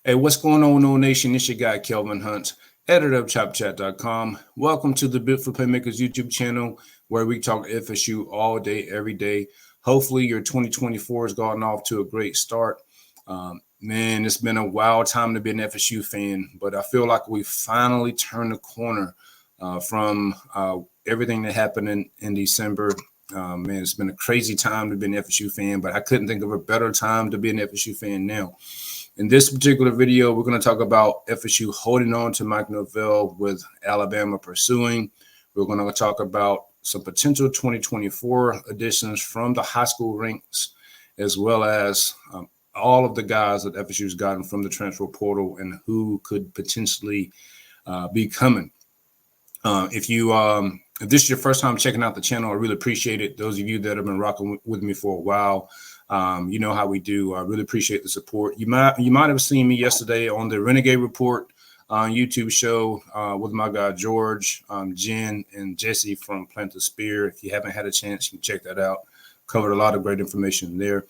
Hey, what's going on, No Nation? It's your guy, Kelvin Hunt, editor of ChopChat.com. Welcome to the Built for Playmakers YouTube channel, where we talk FSU all day, every day. Hopefully, your 2024 has gotten off to a great start. Man, it's been a wild time to be an FSU fan, but I feel like we finally turned the corner from everything that happened in December. Man, it's been a crazy time to be an FSU fan, but I couldn't think of a better time to be an FSU fan now. In this particular video, we're going to talk about FSU holding on to Mike Norvell with Alabama pursuing. We're going to talk about some potential 2024 additions from the high school ranks, as well as all of the guys that FSU's gotten from the transfer portal and who could potentially be coming. If this is your first time checking out the channel, I really appreciate it. Those of you that have been rocking with me for a while, you know how we do. I really appreciate the support. You might have seen me yesterday on the Renegade Report YouTube show with my guy George, Jen, and Jesse from Plant the Spear. If you haven't had a chance, you can check that out. Covered a lot of great information there.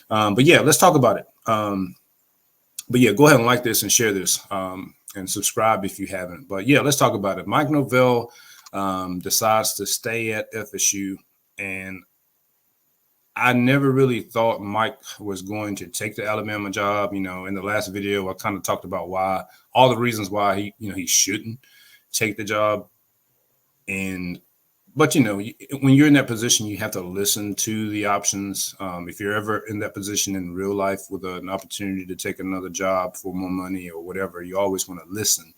But yeah, let's talk about it. But yeah, go ahead and like this and share this and subscribe if you haven't. But yeah, let's talk about it. Mike Norvell decides to stay at FSU, and I never really thought Mike was going to take the Alabama job. You know, in the last video, I kind of talked about all the reasons why he shouldn't take the job. But when you're in that position, you have to listen to the options. If you're ever in that position in real life with an opportunity to take another job for more money or whatever, you always want to listen.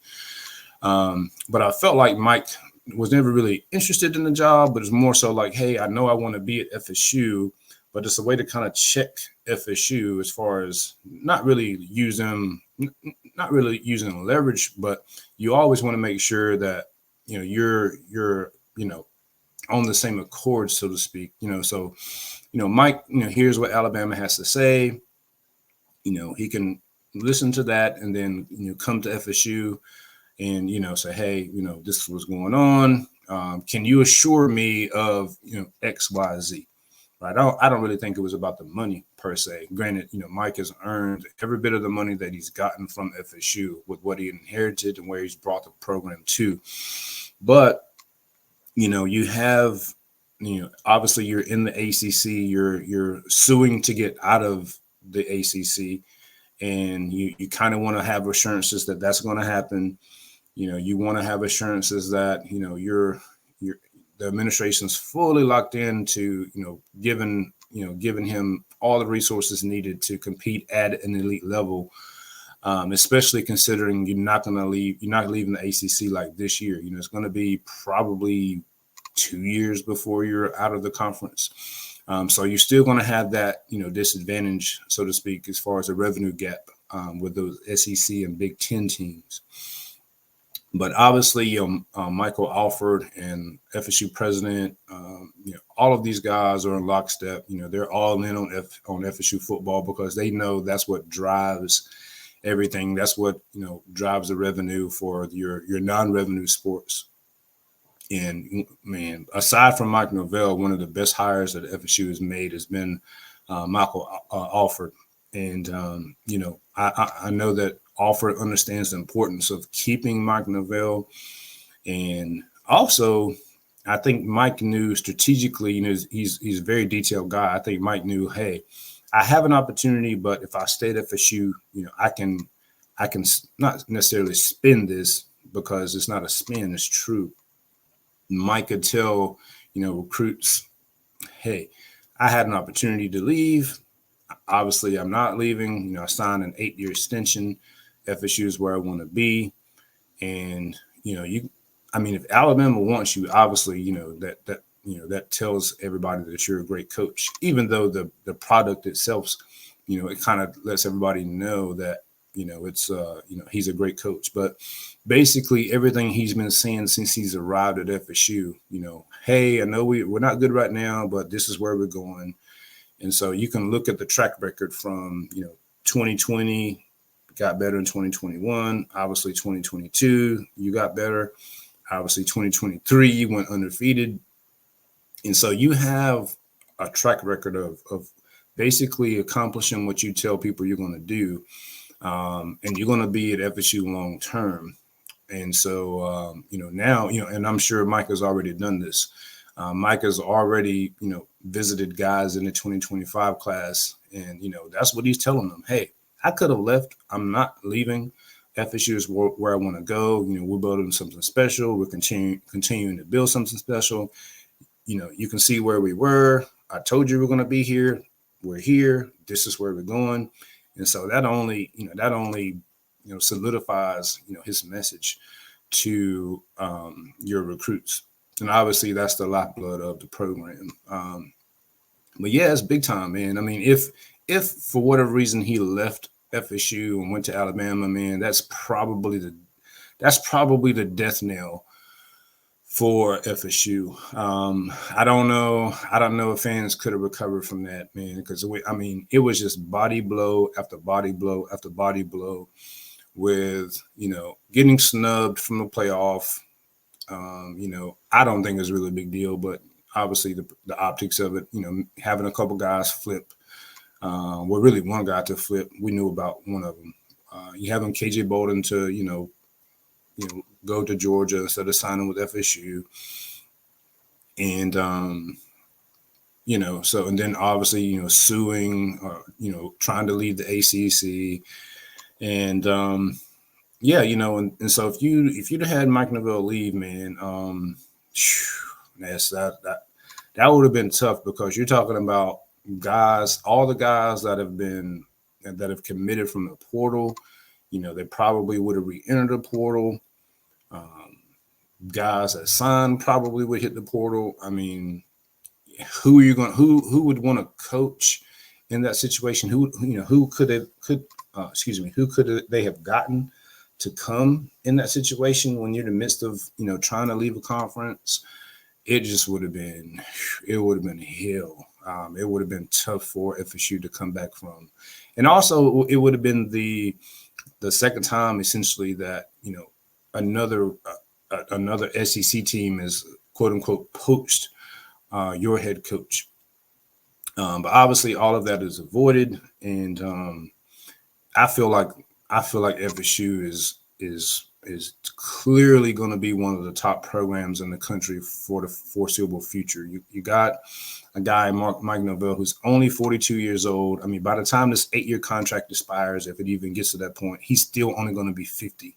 But I felt like Mike was never really interested in the job, but it's more so like, hey, I know I want to be at FSU, but it's a way to kind of check FSU as far as not really using leverage, but you always want to make sure that you're on the same accord, so to speak. So Mike here's what Alabama has to say. He can listen to that and then come to FSU and say, hey, this is what's going on. Can you assure me of X, Y, Z? Right? I don't really think it was about the money per se. Granted, Mike has earned every bit of the money that he's gotten from FSU with what he inherited and where he's brought the program to. But you have obviously you're in the ACC. You're suing to get out of the ACC, and you kind of want to have assurances that that's going to happen. You want to have assurances that the administration's fully locked into giving him all the resources needed to compete at an elite level, especially considering you're not leaving the ACC like this year. It's going to be probably 2 years before you're out of the conference. So you're still going to have that disadvantage, so to speak, as far as the revenue gap with those SEC and Big Ten teams. But obviously, Michael Alford and FSU president, all of these guys are in lockstep. They're all in on FSU football because they know that's what drives everything. That's what drives the revenue for your non-revenue sports. And man, aside from Mike Norvell, one of the best hires that FSU has made has been Michael Alford. And I know that Alford understands the importance of keeping Mike Norvell, and also I think Mike knew strategically. He's a very detailed guy. I think Mike knew, hey, I have an opportunity, but if I stay at FSU, I can not necessarily spin this because it's not a spin, it's true. Mike could tell recruits, hey, I had an opportunity to leave. Obviously, I'm not leaving. I signed an 8-year extension. FSU is where I want to be. And, if Alabama wants you, obviously, that tells everybody that you're a great coach, even though the product itself, it kind of lets everybody know that, it's, he's a great coach. But basically everything he's been saying since he's arrived at FSU, hey, I know we're not good right now, but this is where we're going. And so you can look at the track record from, 2020, got better in 2021. Obviously, 2022, you got better. Obviously, 2023, you went undefeated. And so you have a track record of basically accomplishing what you tell people you're going to do. and you're going to be at FSU long term. And so, now, and I'm sure Mike has already done this. Mike has already, visited guys in the 2025 class. And, that's what he's telling them. Hey, I could have left. I'm not leaving. FSU is where I want to go. We're building something special. We're continuing to build something special. You can see where we were. I told you we're going to be here. We're here. This is where we're going. And so that only solidifies, his message to your recruits. And obviously that's the lifeblood of the program. But yeah, it's big time, man. I mean, if for whatever reason he left FSU and went to Alabama, man, that's probably the death knell for FSU. I don't know if fans could have recovered from that, man, because it was just body blow after body blow after body blow with, getting snubbed from the playoff. I don't think it's really a big deal, but obviously the optics of it, having a couple guys flip, really one guy to flip, we knew about one of them. You having KJ Bolden to, go to Georgia instead of signing with FSU. And, so, and then obviously, suing, trying to leave the ACC. And, and so if you'd have had Mike Norvell leave, man, that would have been tough, because you're talking about guys, all the guys that have committed from the portal. They probably would have re-entered the portal. Guys that signed probably would hit the portal. I mean, who would want to coach in that situation? Who could they have gotten to come in that situation when you're in the midst of, trying to leave a conference? It just would have been hell. It would have been tough for FSU to come back from. And also it would have been the second time essentially that, another SEC team is quote unquote poached your head coach. But obviously all of that is avoided. And I feel like FSU is clearly going to be one of the top programs in the country for the foreseeable future. You got a guy, Mike Norvell, who's only 42 years old. I mean, by the time this 8-year contract expires, if it even gets to that point, he's still only going to be 50.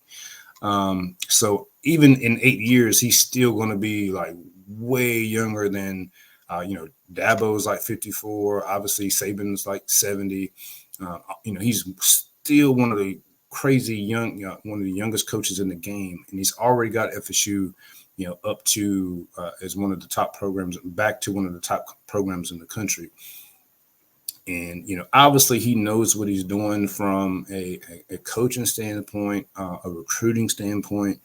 So even in 8 years, he's still going to be like way younger than, Dabo's like 54. Obviously, Saban's like 70. He's still one of the crazy one of the youngest coaches in the game, and he's already got FSU, up to as one of the top programs, back to one of the top programs in the country. And obviously he knows what he's doing from a coaching standpoint, a recruiting standpoint.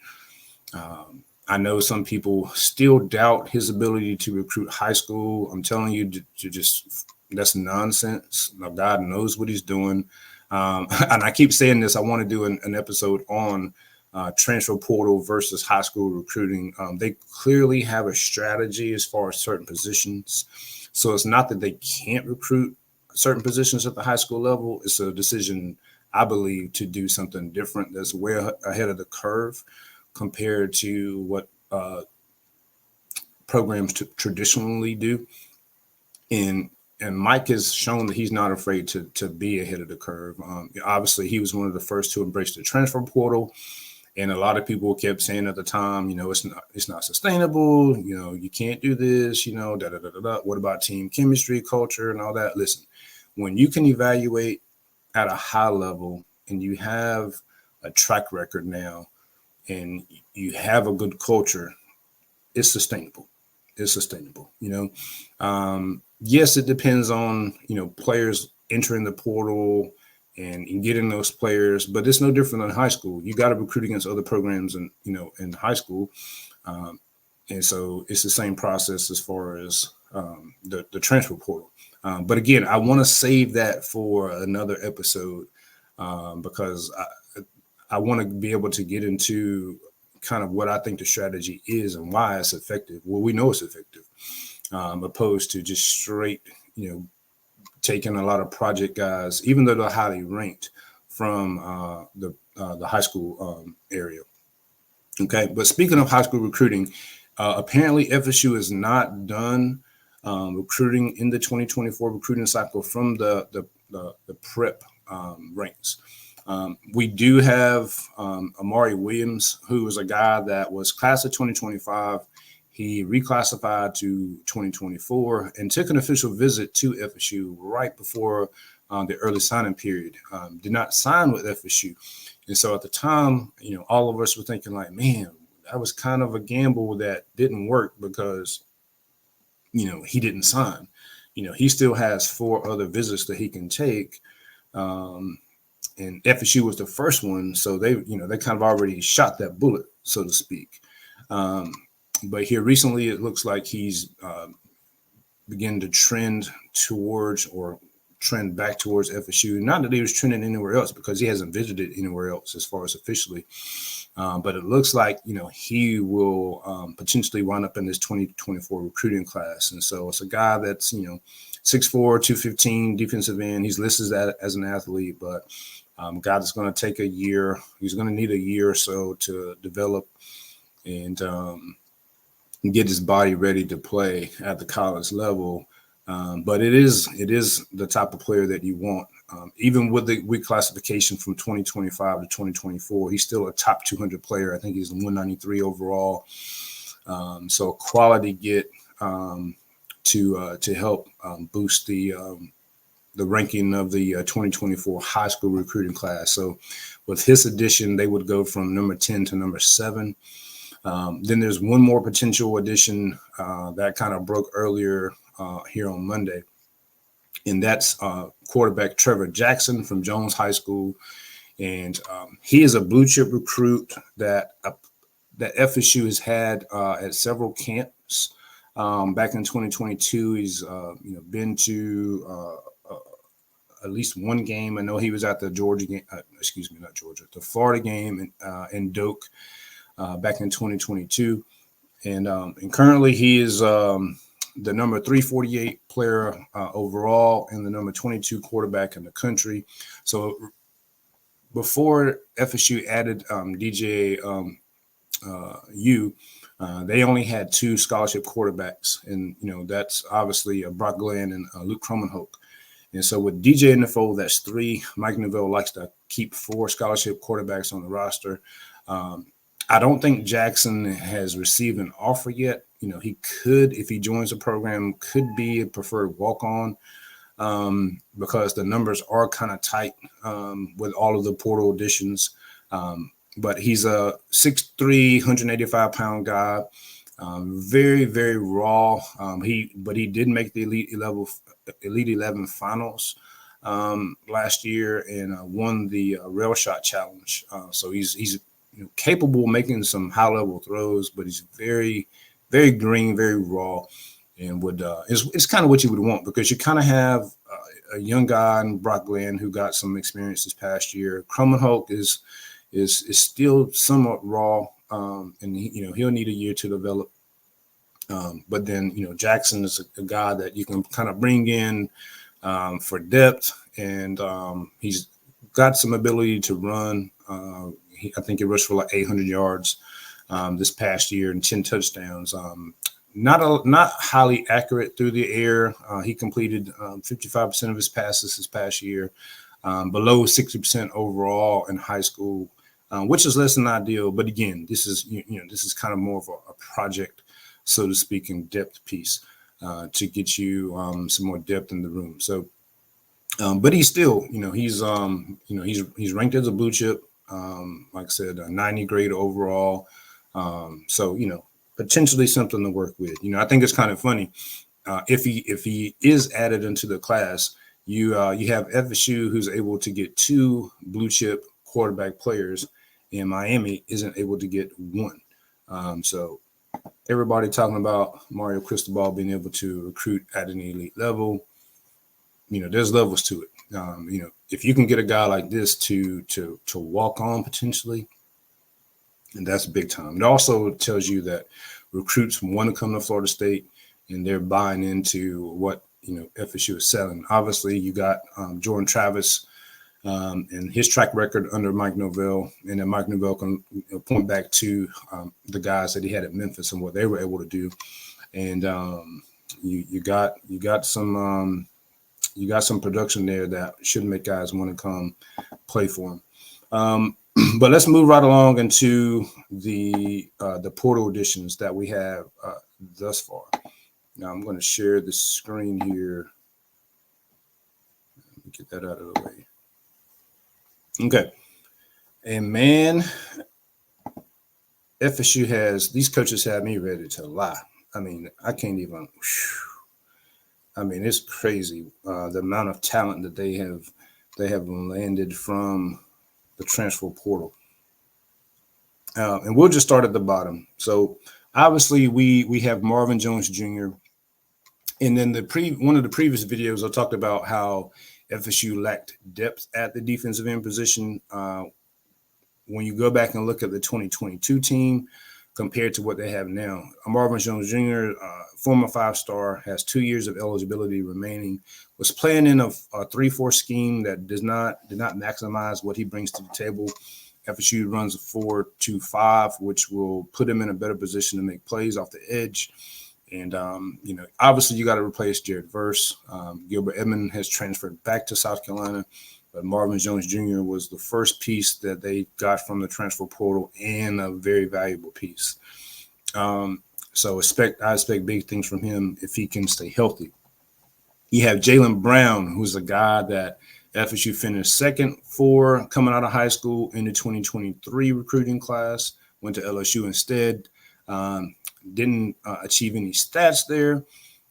I know some people still doubt his ability to recruit high school. I'm telling you, that's nonsense. Now, God knows what he's doing. And I keep saying this. I want to do an episode on transfer portal versus high school recruiting. They clearly have a strategy as far as certain positions. So it's not that they can't recruit certain positions at the high school level. It's a decision, I believe, to do something different that's way ahead of the curve compared to what programs traditionally do. And Mike has shown that he's not afraid to be ahead of the curve. Obviously, he was one of the first to embrace the transfer portal. And a lot of people kept saying at the time, it's not sustainable. You can't do this, What about team chemistry, culture, and all that? Listen, when you can evaluate at a high level and you have a track record now and you have a good culture, it's sustainable. It's sustainable, Yes, it depends on, players entering the portal and getting those players, but it's no different than high school. You got to recruit against other programs in high school. And so it's the same process as far as the transfer portal. But again, I want to save that for another episode because I want to be able to get into kind of what I think the strategy is and why it's effective. Well, we know it's effective, opposed to just straight, taking a lot of project guys, even though they're highly ranked, from the high school area. Okay, but speaking of high school recruiting, apparently FSU is not done recruiting in the 2024 recruiting cycle from the prep ranks. We do have Amari Williams, who was a guy that was class of 2025. He reclassified to 2024 and took an official visit to FSU right before the early signing period. Did not sign with FSU. And so at the time, all of us were thinking like, man, that was kind of a gamble that didn't work because, he didn't sign. He still has 4 other visits that he can take. And FSU was the first one. So they kind of already shot that bullet, so to speak. But here recently, it looks like he's beginning to trend back towards FSU. Not that he was trending anywhere else because he hasn't visited anywhere else as far as officially. But it looks like, he will potentially wind up in this 2024 recruiting class. And so it's a guy that's, 6'4", 215 defensive end. He's listed as an athlete, but guy that's going to take a year. He's going to need a year or so to develop and get his body ready to play at the college level. But it is the type of player that you want. Even with the reclassification from 2025 to 2024, he's still a top 200 player. I think he's 193 overall. So a quality get to help boost the ranking of the 2024 high school recruiting class. So with his addition, they would go from number 10 to number 7. Then there's one more potential addition that kind of broke earlier here on Monday, and that's quarterback Trevor Jackson from Jones High School. And he is a blue chip recruit that FSU has had at several camps. Back in 2022, he's been to at least one game. I know he was at the Georgia game. The Florida game in Doak back in 2022, and currently he is the number 348 player overall and the number 22 quarterback in the country. So before FSU added DJU, they only had 2 scholarship quarterbacks, and that's obviously Brock Glenn and Luke Kromenhoek. And so with DJ in the fold, that's 3. Mike Norvell likes to keep 4 scholarship quarterbacks on the roster. I don't think Jackson has received an offer yet. He could, if he joins the program, could be a preferred walk-on because the numbers are kind of tight with all of the portal additions. But he's a 6'3", 185-pound guy, very, very raw. But he did make the Elite 11 finals last year and won the rail shot challenge. So he's capable of making some high-level throws, but he's very, very green, very raw, and it's kind of what you would want because you kind of have a young guy in Brock Glenn who got some experience this past year. Kromenhoek is still somewhat raw, and he'll need a year to develop. But then Jackson is a guy that you can kind of bring in for depth, and he's got some ability to run. I think he rushed for like 800 yards this past year and 10 touchdowns. Not highly accurate through the air. He completed 55% of his passes this past year, below 60% overall in high school, which is less than ideal. But again, this is kind of more of a project, so to speak, and depth piece to get you some more depth in the room. So, but he's still, he's ranked as a blue chip. Like I said, a 90 grade overall. So, potentially something to work with. I think it's kind of funny. If he is added into the class, you have FSU who's able to get 2 blue chip quarterback players, and Miami isn't able to get 1. So everybody talking about Mario Cristobal being able to recruit at an elite level. There's levels to it. If you can get a guy like this to walk on potentially, and that's big time. It also tells you that recruits want to come to Florida State and they're buying into what FSU is selling. Obviously, you got Jordan Travis and his track record under Mike Norvell, and then Mike Norvell can point back to the guys that he had at Memphis and what they were able to do. And you got some production there that should make guys want to come play for him. But let's move right along into the portal additions that we have thus far. Now I'm going to share the screen here. Let me get that out of the way. Okay. And man, FSU these coaches have me ready to lie. I mean, I can't even. I mean, it's crazy the amount of talent that they have landed from the transfer portal. And we'll just start at the bottom. So obviously we have Marvin Jones Jr. And then one of the previous videos I talked about how FSU lacked depth at the defensive end position. When you go back and look at the 2022 team compared to what they have now, Marvin Jones Jr., former 5-star, has 2 years of eligibility remaining, was playing in a 3-4 scheme that did not maximize what he brings to the table. FSU runs a 4-2-5, which will put him in a better position to make plays off the edge. And, obviously you got to replace Jared Verse. Gilbert Edmond has transferred back to South Carolina, but Marvin Jones Jr. was the first piece that they got from the transfer portal and a very valuable piece. So I expect big things from him if he can stay healthy. You have Jalen Brown, who's a guy that FSU finished second for coming out of high school in the 2023 recruiting class, went to LSU instead. Didn't achieve any stats there,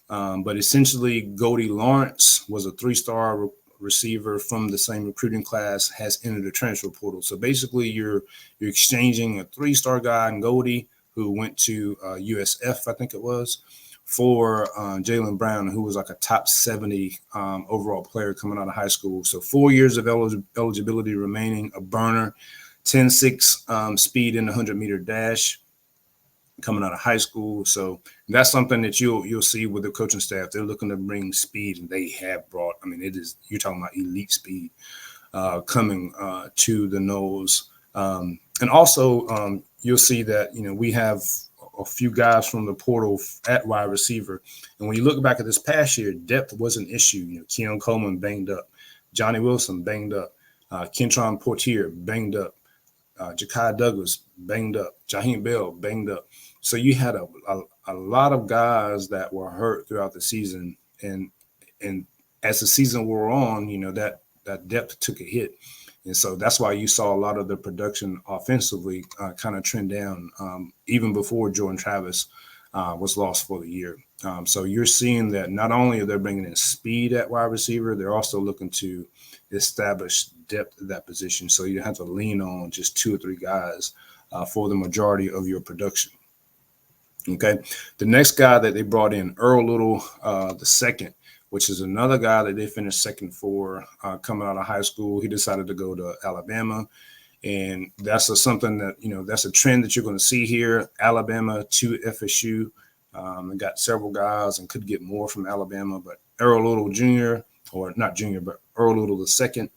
but essentially Goldie Lawrence was a 3-star receiver from the same recruiting class, has entered the transfer portal. So basically you're exchanging a 3-star guy in Goldie, who went to USF, I think it was, for Jalen Brown, who was like a top 70 overall player coming out of high school. So 4 years of eligibility remaining, a burner, 10.6 speed in the 100-meter dash coming out of high school. So that's something that you'll see with the coaching staff. They're looking to bring speed, and they have brought, you're talking about elite speed coming to the Noles. And also you'll see that, we have a few guys from the portal at wide receiver. And when you look back at this past year, depth was an issue. Keon Coleman banged up, Johnny Wilson banged up, Kentron Portier banged up, Ja'Kai Douglas banged up, Jaheim Bell banged up. So you had a lot of guys that were hurt throughout the season. And as the season wore on, that depth took a hit. And so that's why you saw a lot of the production offensively kind of trend down even before Jordan Travis was lost for the year. So you're seeing that not only are they bringing in speed at wide receiver, they're also looking to establish depth at that position. So you have to lean on just 2 or 3 guys for the majority of your production. Okay. The next guy that they brought in, Earl Little, the second, which is another guy that they finished second for coming out of high school. He decided to go to Alabama. And that's something that, that's a trend that you're going to see here. Alabama to FSU. They got several guys and could get more from Alabama, but Earl Little Jr., or not junior, but Earl Little the second.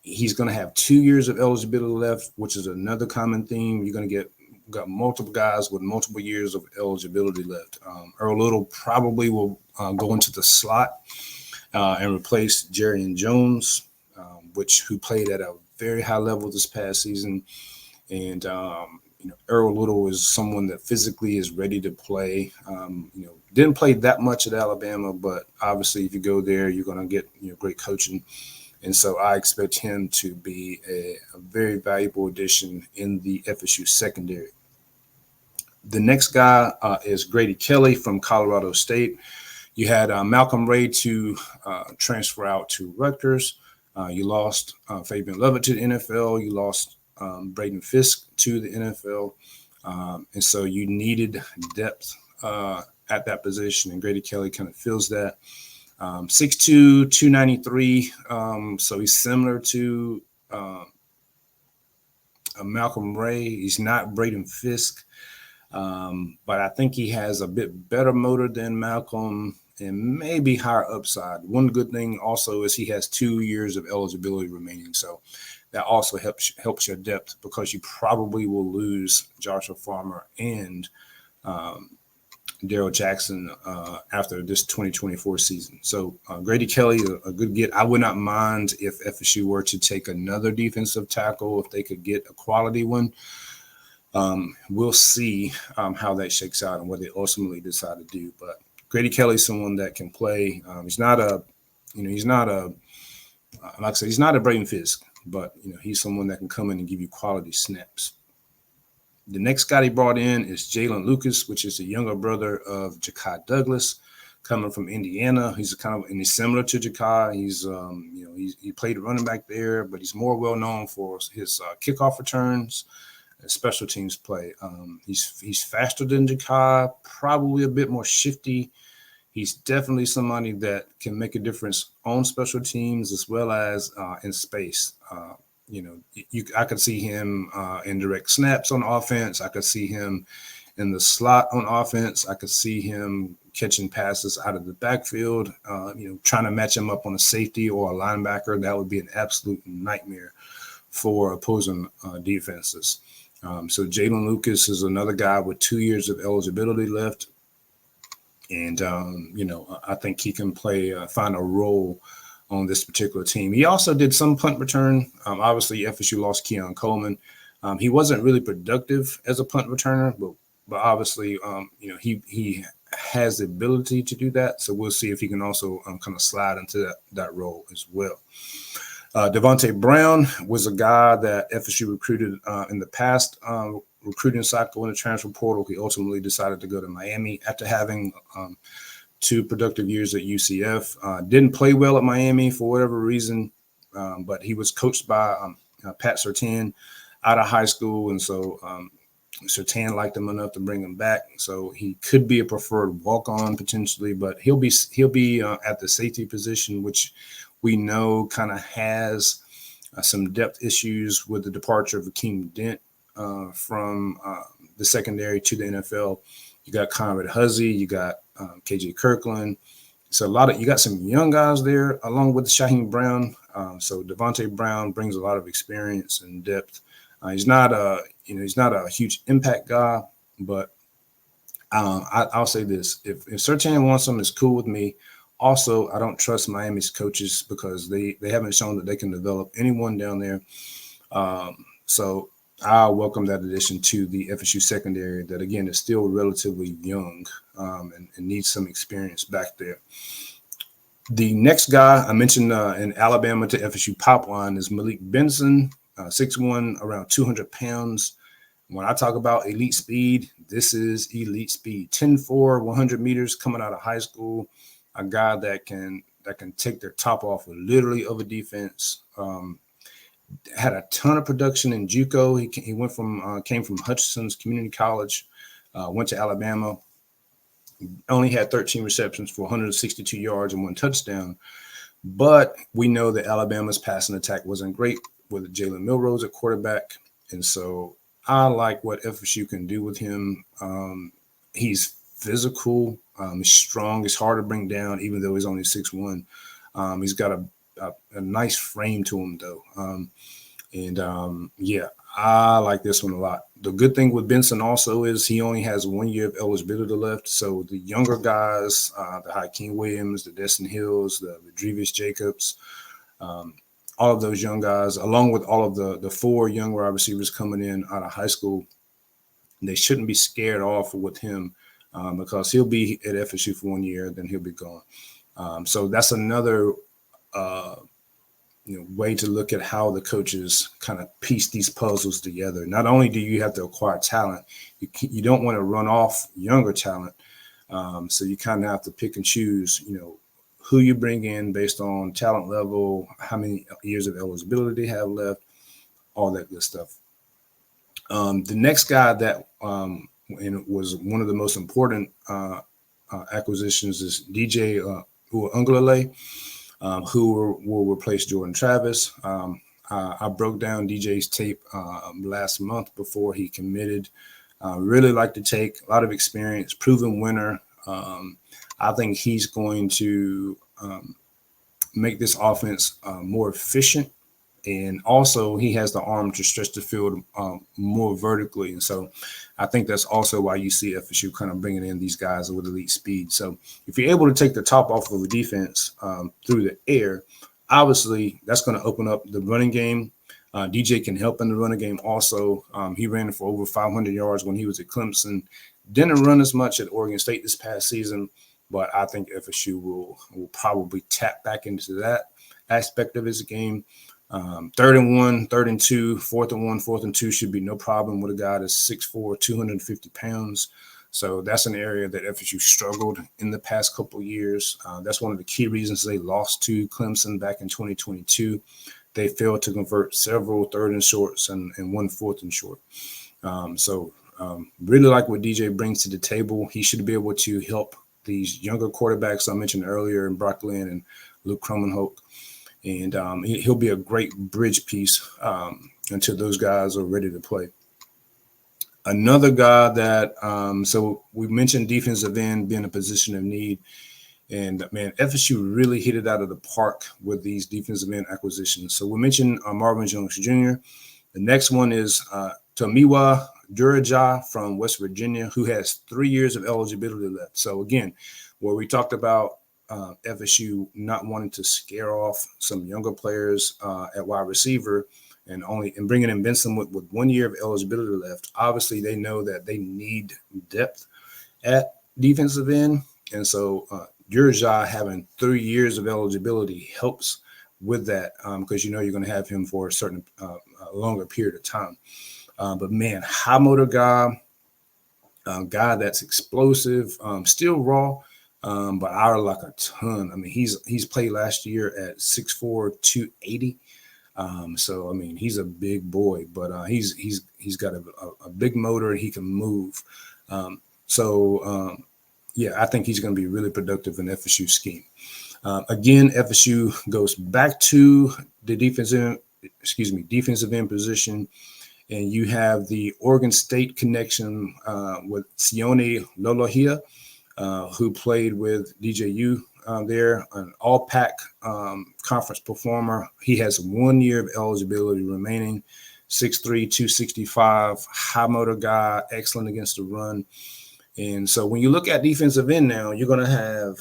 He's going to have 2 years of eligibility left, which is another common theme. You're going to got multiple guys with multiple years of eligibility left. Earl Little probably will go into the slot and replace Jerry Jones, who played at a very high level this past season. And Earl Little is someone that physically is ready to play. Didn't play that much at Alabama, but obviously if you go there, you're going to get great coaching. And so I expect him to be a very valuable addition in the FSU secondary. The next guy is Grady Kelly from Colorado State. You had Malcolm Ray to transfer out to Rutgers. You lost Fabian Lovett to the NFL. You lost Braden Fisk to the NFL. And so you needed depth at that position, and Grady Kelly kind of fills that. 6'2", 293. So he's similar to Malcolm Ray. He's not Braden Fisk. But I think he has a bit better motor than Malcolm, and maybe higher upside. One good thing also is he has 2 years of eligibility remaining, so that also helps your depth because you probably will lose Joshua Farmer and Daryl Jackson after this 2024 season. So Grady Kelly, a good get. I would not mind if FSU were to take another defensive tackle if they could get a quality one. We'll see how that shakes out and what they ultimately decide to do. But Grady Kelly's someone that can play. He's not a, like I said, he's not a Braden Fisk, but he's someone that can come in and give you quality snaps. The next guy he brought in is Jalen Lucas, which is the younger brother of Ja'Kai Douglas, coming from Indiana. He's and he's similar to Ja'Kai. He played running back there, but he's more well known for his kickoff returns and special teams play. He's faster than Ja'Kai, probably a bit more shifty. He's definitely somebody that can make a difference on special teams as well as in space. I could see him in direct snaps on offense. I could see him in the slot on offense. I could see him catching passes out of the backfield, trying to match him up on a safety or a linebacker. That would be an absolute nightmare for opposing defenses. So Jalen Lucas is another guy with 2 years of eligibility left. And, I think he can find a role on this particular team. He also did some punt return. Obviously, FSU lost Keon Coleman. He wasn't really productive as a punt returner, but obviously, he has the ability to do that. So we'll see if he can also kind of slide into that role as well. Devontae Brown was a guy that FSU recruited in the past recruiting cycle in the transfer portal. He ultimately decided to go to Miami after having 2 productive years at UCF. Didn't play well at Miami for whatever reason, but he was coached by Pat Surtain out of high school, and so Surtain liked him enough to bring him back. So he could be a preferred walk-on potentially, but he'll be at the safety position, which we know kind of has some depth issues with the departure of Akeem Dent from the secondary to the NFL. You got Conrad Huzzy, you got KJ Kirkland. So you got some young guys there along with Shaheem Brown. So Devontae Brown brings a lot of experience and depth. He's not a huge impact guy, but I'll say this: if Surtain wants him, it's cool with me. Also, I don't trust Miami's coaches because they haven't shown that they can develop anyone down there. So I welcome that addition to the FSU secondary that, again, is still relatively young and needs some experience back there. The next guy I mentioned in Alabama to FSU pipeline is Malik Benson, 6'1", around 200 pounds. When I talk about elite speed, this is elite speed. 10'4", 100 meters coming out of high school. A guy that can take their top off literally of a defense. Had a ton of production in JUCO. He came from Hutchinson's Community College, went to Alabama. Only had 13 receptions for 162 yards and 1 touchdown. But we know that Alabama's passing attack wasn't great with Jalen Milrose at quarterback, and so I like what FSU can do with him. He's physical. He's strong. He's hard to bring down, even though he's only 6'1". He's got a nice frame to him, though. I like this one a lot. The good thing with Benson also is he only has 1 year of eligibility left. So the younger guys, the Hakeem Williams, the Destin Hills, the Drevius Jacobs, all of those young guys, along with all of the 4 young wide receivers coming in out of high school, they shouldn't be scared off with him because he'll be at FSU for 1 year, then he'll be gone. So that's another way to look at how the coaches kind of piece these puzzles together. Not only do you have to acquire talent, you don't want to run off younger talent. So you kind of have to pick and choose, who you bring in based on talent level, how many years of eligibility they have left, all that good stuff. The next guy that was one of the most important acquisitions is DJ Uiagalelei, who will replace Jordan Travis. I broke down DJ's tape last month before he committed. Really like the take, a lot of experience, proven winner. I think he's going to make this offense more efficient. And also, he has the arm to stretch the field more vertically. And so I think that's also why you see FSU kind of bringing in these guys with elite speed. So if you're able to take the top off of a defense through the air, obviously that's going to open up the running game. DJ can help in the running game also. He ran for over 500 yards when he was at Clemson. Didn't run as much at Oregon State this past season, but I think FSU will probably tap back into that aspect of his game. 3rd and 1, 3rd and 2, 4th and 1, 4th and 2 should be no problem with a guy that's 6'4", 250 pounds. So that's an area that FSU struggled in the past couple of years. That's one of the key reasons they lost to Clemson back in 2022. They failed to convert several 3rd and shorts and 1 4th and short. Really like what DJ brings to the table. He should be able to help these younger quarterbacks I mentioned earlier, Brock Lynn and Luke Kromenhoek. And he'll be a great bridge piece until those guys are ready to play. Another guy that so we mentioned defensive end being a position of need. And, man, FSU really hit it out of the park with these defensive end acquisitions. So we mentioned Marvin Jones Jr. The next one is Tomiwa Durajah from West Virginia, who has 3 years of eligibility left. So, again, where we talked about FSU not wanting to scare off some younger players at wide receiver and bringing in Benson with 1 year of eligibility left. Obviously, they know that they need depth at defensive end. And so Durajah having 3 years of eligibility helps with that because you're going to have him for a certain longer period of time. But, man, high motor guy that's explosive, still raw. But I like a ton. I mean, he's played last year at 6'4", 280. So I mean, he's a big boy, but he's got a big motor. He can move. Yeah, I think he's going to be really productive in FSU scheme. Again, FSU goes back to the defensive end position, and you have the Oregon State connection with Sione Lolohea. Who played with DJU there, an all-pack conference performer. He has 1 year of eligibility remaining, 6'3", 265, high motor guy, excellent against the run. And so when you look at defensive end now, you're going to have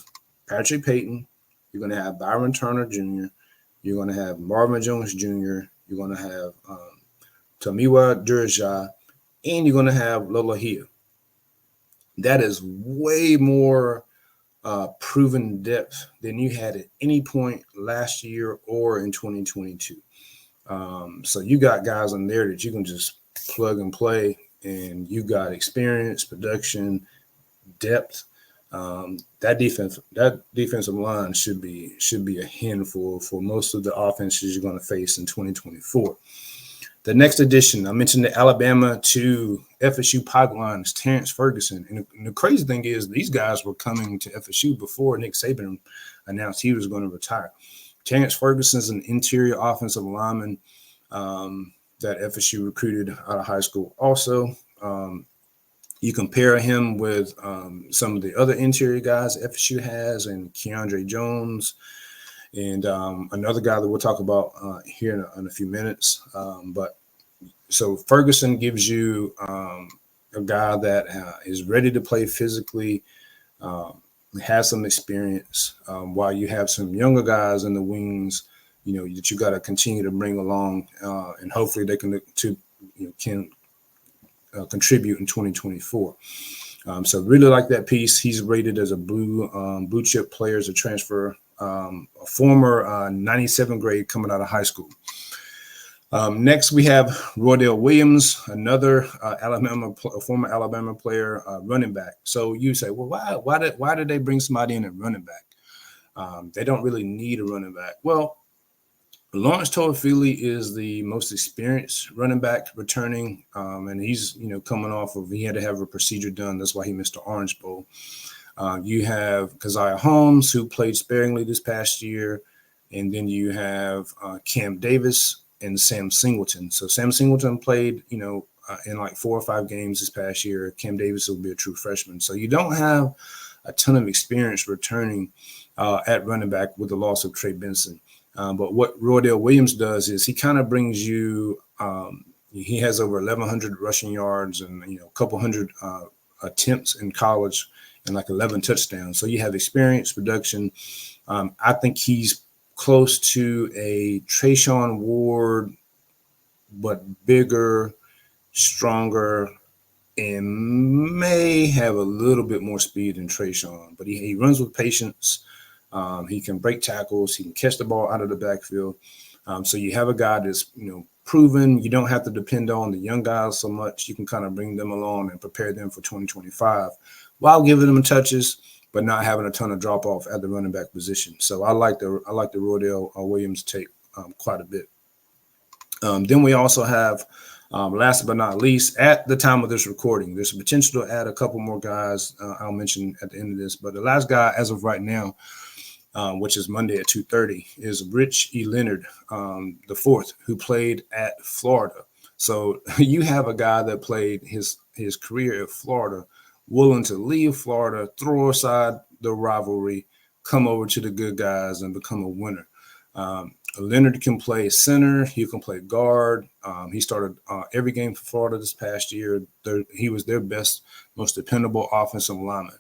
Patrick Payton, you're going to have Byron Turner Jr., you're going to have Marvin Jones Jr., you're going to have Tomiwa Durajah, and you're going to have Lolohea. That is way more proven depth than you had at any point last year or in 2022. So you got guys in there that you can just plug and play, and you got experience, production, depth. That defensive line should be a handful for most of the offenses you're going to face in 2024. The next addition, I mentioned the Alabama to FSU pipeline is Terrence Ferguson. And the crazy thing is these guys were coming to FSU before Nick Saban announced he was going to retire. Terrence Ferguson is an interior offensive lineman that FSU recruited out of high school. Also, you compare him with some of the other interior guys FSU has, and Keandre Jones, and another guy that we'll talk about here in a few minutes. So Ferguson gives you a guy that is ready to play physically, has some experience, while you have some younger guys in the wings, that you got to continue to bring along, and hopefully they can contribute in 2024. So really like that piece. He's rated as a blue chip player as a transfer, a former 97 grade coming out of high school. Next, we have Roydell Williams, another former Alabama player, running back. So you say, well, why did they bring somebody in at running back? They don't really need a running back. Well, Lawrence Toafili is the most experienced running back returning, and he's coming off of he had to have a procedure done. That's why he missed the Orange Bowl. You have Keziah Holmes, who played sparingly this past year, and then you have Cam Davis and Sam Singleton. So Sam Singleton played, in like 4 or 5 games this past year. Cam Davis will be a true freshman. So you don't have a ton of experience returning at running back with the loss of Trey Benson. But what Roydell Williams does is he kind of brings you. He has over 1,100 rushing yards and a couple hundred attempts in college and like 11 touchdowns. So you have experience, production. I think he's close to a Trayshawn Ward, but bigger, stronger, and may have a little bit more speed than Trayshawn. But he runs with patience. He can break tackles. He can catch the ball out of the backfield. So you have a guy that's, proven. You don't have to depend on the young guys so much. You can kind of bring them along and prepare them for 2025 while giving them touches, but not having a ton of drop off at the running back position. So I like the Roydell Williams tape quite a bit. Then we also have, last but not least, at the time of this recording, there's a potential to add a couple more guys I'll mention at the end of this. But the last guy as of right now, which is Monday at 2:30, is Rich E. Leonard, the fourth, who played at Florida. So you have a guy that played his career at Florida, willing to leave Florida, throw aside the rivalry, come over to the good guys and become a winner. Leonard can play center. He can play guard. He started every game for Florida this past year. He was their best, most dependable offensive lineman.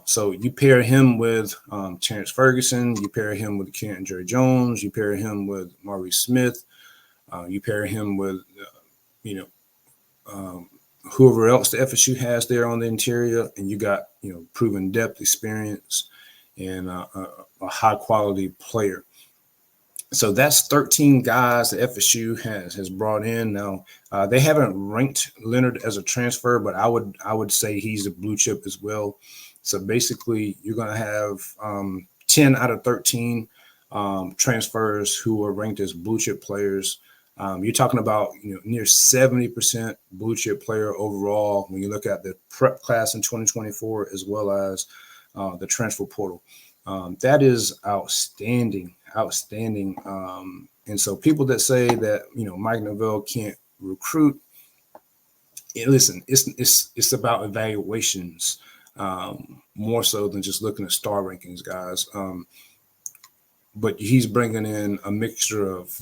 So you pair him with Terrence Ferguson. You pair him with Kenton Jerry Jones. You pair him with Maurice Smith. You pair him with, whoever else the FSU has there on the interior, and you got, proven depth, experience, and a high-quality player. So that's 13 guys the FSU has brought in. Now, they haven't ranked Leonard as a transfer, but I would say he's a blue chip as well. So basically, you're going to have 10 out of 13 transfers who are ranked as blue chip players. You're talking about near 70% blue chip player overall when you look at the prep class in 2024 as well as the transfer portal. That is outstanding. And so people that say that Mike Norvell can't recruit, listen, it's about evaluations more so than just looking at star rankings, guys. But he's bringing in a mixture of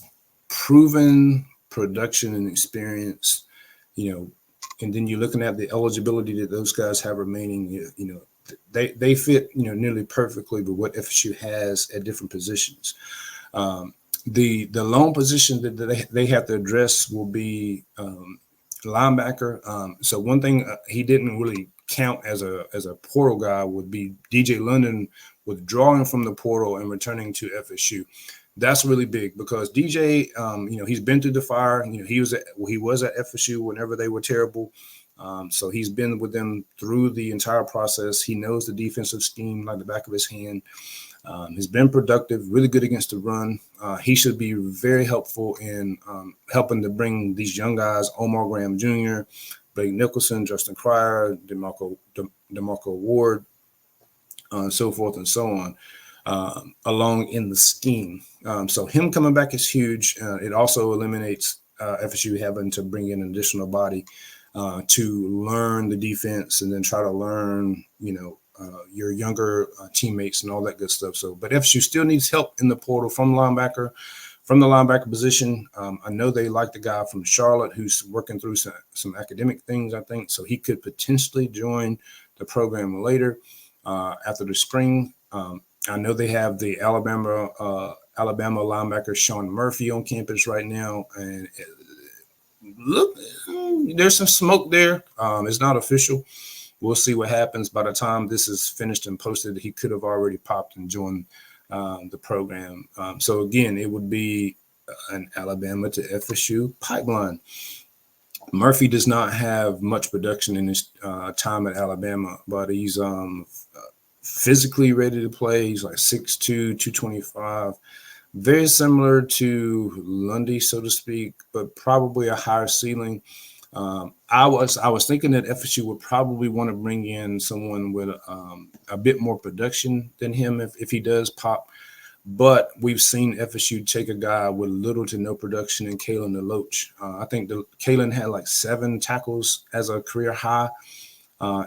proven production and experience, and then you're looking at the eligibility that those guys have remaining. They fit nearly perfectly with what FSU has at different positions. The lone position that they have to address will be linebacker. So one thing he didn't really count as a portal guy would be DJ London withdrawing from the portal and returning to FSU. That's really big because DJ, he's been through the fire. He was at FSU whenever they were terrible. So he's been with them through the entire process. He knows the defensive scheme like the back of his hand. He's been productive, really good against the run. He should be very helpful in helping to bring these young guys, Omar Graham Jr., Blake Nicholson, Justin Cryer, DeMarco Ward, so forth and so on, along in the scheme. So him coming back is huge. It also eliminates FSU having to bring in an additional body to learn the defense and then try to learn, your younger teammates and all that good stuff. So, but FSU still needs help in the portal from the linebacker position. I know they like the guy from Charlotte who's working through some academic things, I think. So he could potentially join the program later after the spring. I know they have the Alabama linebacker Sean Murphy on campus right now, and look, there's some smoke there. It's not official. We'll see what happens. By the time this is finished and posted, he could have already popped and joined the program. So again, it would be an Alabama to FSU pipeline. Murphy does not have much production in his time at Alabama, but he's physically ready to play. He's like 6'2", 225. Very similar to Lundy, so to speak, but probably a higher ceiling. I was thinking that FSU would probably want to bring in someone with a bit more production than him if he does pop. But we've seen FSU take a guy with little to no production in Kalen DeLoach. I think Kalen had like 7 tackles as a career high.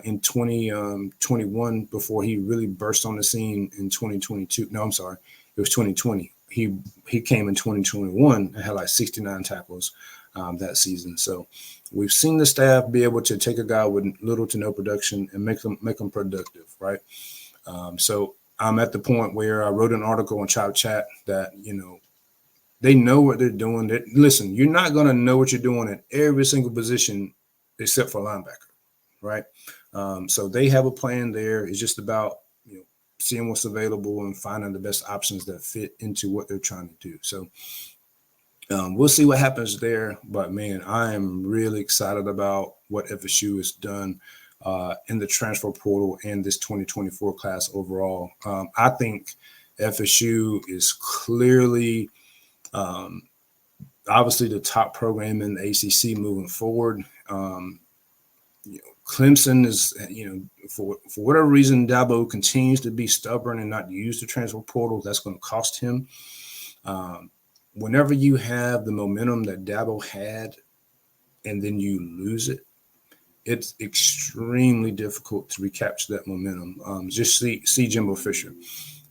in 2021 before he really burst on the scene in 2022. No, I'm sorry, it was 2020. He came in 2021 and had like 69 tackles that season. So we've seen the staff be able to take a guy with little to no production and make them productive, right? So I'm at the point where I wrote an article on Chop Chat that, they know what they're doing. Listen, you're not going to know what you're doing at every single position except for linebacker, right? So they have a plan there. It's just about seeing what's available and finding the best options that fit into what they're trying to do. So we'll see what happens there. But, man, I am really excited about what FSU has done in the transfer portal and this 2024 class overall. I think FSU is clearly obviously the top program in the ACC moving forward. Clemson is, for whatever reason, Dabo continues to be stubborn and not use the transfer portal. That's going to cost him. Whenever you have the momentum that Dabo had and then you lose it, it's extremely difficult to recapture that momentum. Just see Jimbo Fisher.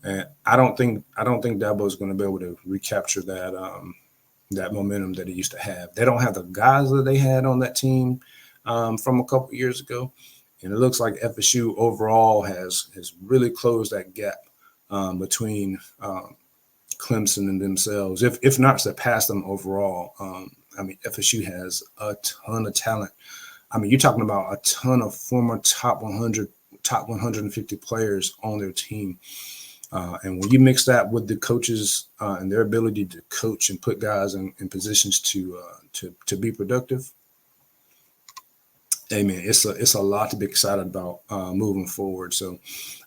And I don't think Dabo is going to be able to recapture that momentum that he used to have. They don't have the guys that they had on that team from a couple years ago, and it looks like FSU overall has really closed that gap between Clemson and themselves, if not surpassed them overall. FSU has a ton of talent. You're talking about a ton of former top 100, top 150 players on their team. And when you mix that with the coaches and their ability to coach and put guys in positions to be productive, hey man, it's a lot to be excited about moving forward. So,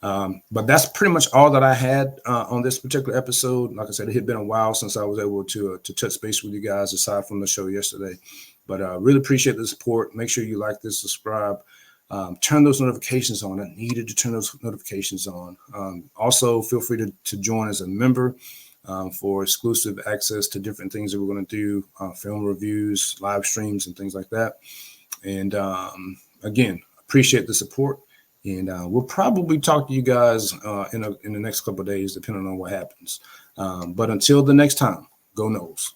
but that's pretty much all that I had on this particular episode. Like I said, it had been a while since I was able to touch base with you guys aside from the show yesterday. But really appreciate the support. Make sure you like this, subscribe. Turn those notifications on. I needed to turn those notifications on. Also, feel free to join as a member for exclusive access to different things that we're going to do, film reviews, live streams, and things like that. And again, appreciate the support. And we'll probably talk to you guys in the next couple of days, depending on what happens. But until the next time, go Noles.